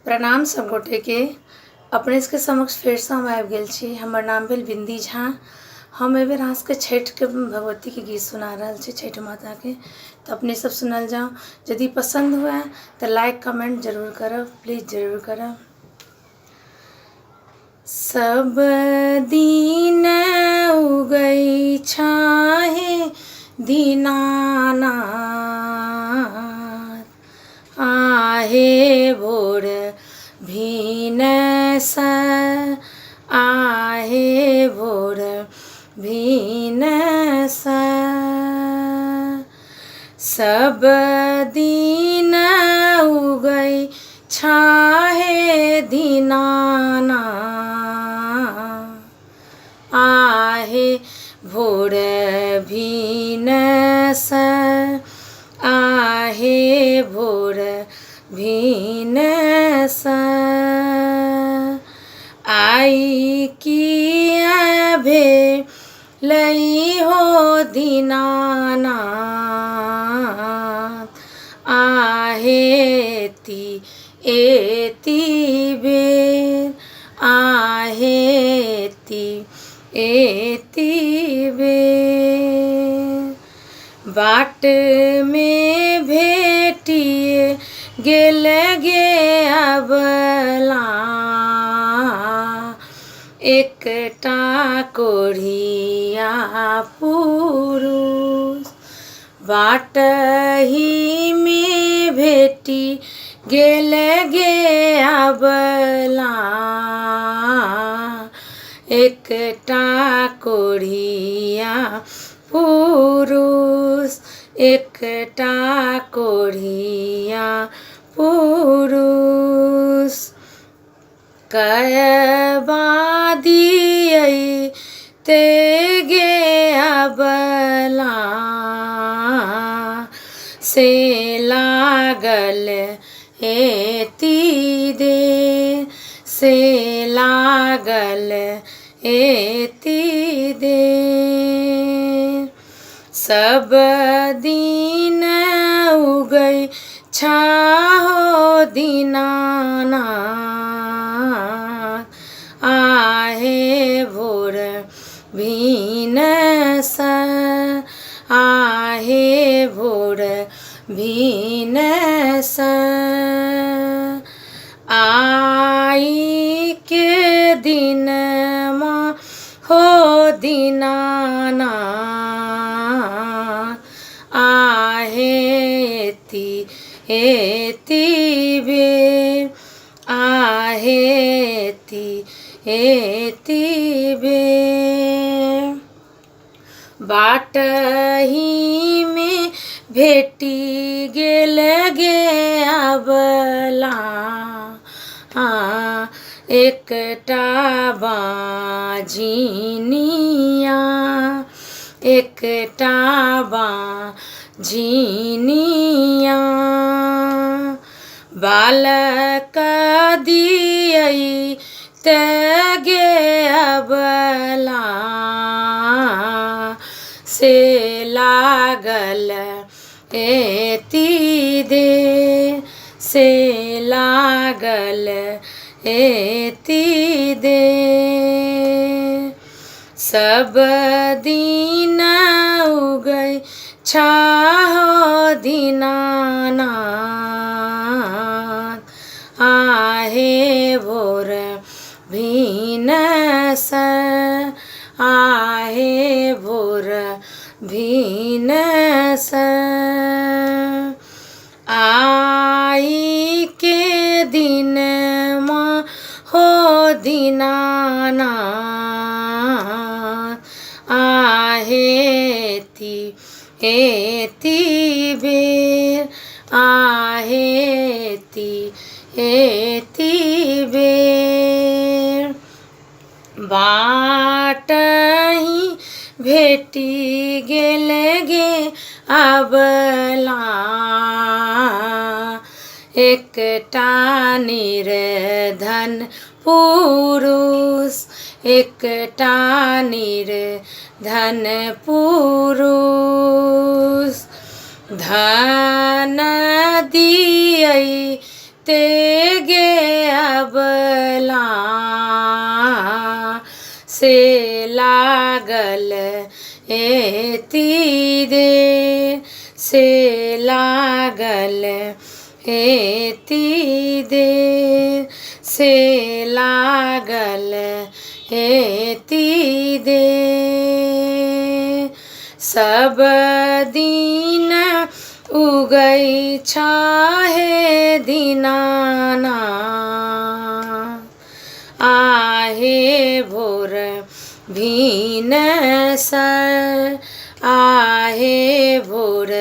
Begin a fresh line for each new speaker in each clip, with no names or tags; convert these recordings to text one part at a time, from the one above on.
प्रणाम सब गोटे के। अपने के समक्ष फिर से हम आबि गेल छी। हमर नाम भेल बिंदी झा। हम एहि बेर अहाँ सबके छठि के भगवती के गीत सुना रहल छी, छठि माता के। तो अपने सब सुनल जाओ। यदि पसंद हुए तो लाइक कमेंट जरूर करब, प्लीज जरूर करब। सब दिन उगई छाहे दीनानाथ, आहे भोर भिनस, आहे भोर भिनस। सब दिन उगई छाहे दीनानाथ, आहे भोर भिनस, आहे भोर भिनस। आई किया भेलई हो दीनानाथ, आहे एति बेर, आहे एति बेर। बाट में भेटिए गेल गे अबला, एकटा कोढ़िया पुरुष। बाटही में भेटी गेल गे अबला, एकटा कोढ़िया पुरुष, एकटा कोढ़िया पुरुष। कयबा दियै ते गे अबला, से लागल एति देर, से लागल एति देर। सब दिन उगई छाहो दीनानाथ, आहे भोर भिनस, आहे भोर भिनस। आई के दिन हो दीनानाथ, आहे एति बेर, आहे एति बेर। बाटही में भेटी गेल गे अबला, एकटा बाझिनिया, एकटा बाझिनिया। बालक दियै ते गे अबला, से लागल एति देर, से लागल एति देर। सब दिन उगई छाहो दीनानाथ, आहे भोर भिनस, आहे भोर भिनस। आई के दिन हो दीनानाथ, आहे एति बेर, आहे एति बेर। बाटही भेटी गेल गे अबला, एकटा निर्धन पुरुष, एकटा निर्धन पुरुष। धन दियै ते गे अबला से लागल एती दे से लागल एती दे से लागल एती दे सब दिन उगई छाहे दीनानाथ आहे भोर भीन सर आहे भोर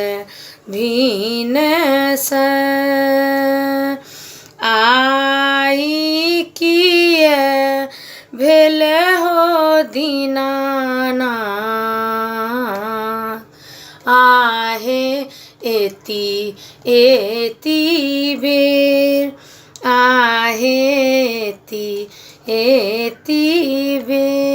भीन सर आई किय भेल हो दीनानाथ आहे एती एती बेर आहे एती एती बेर।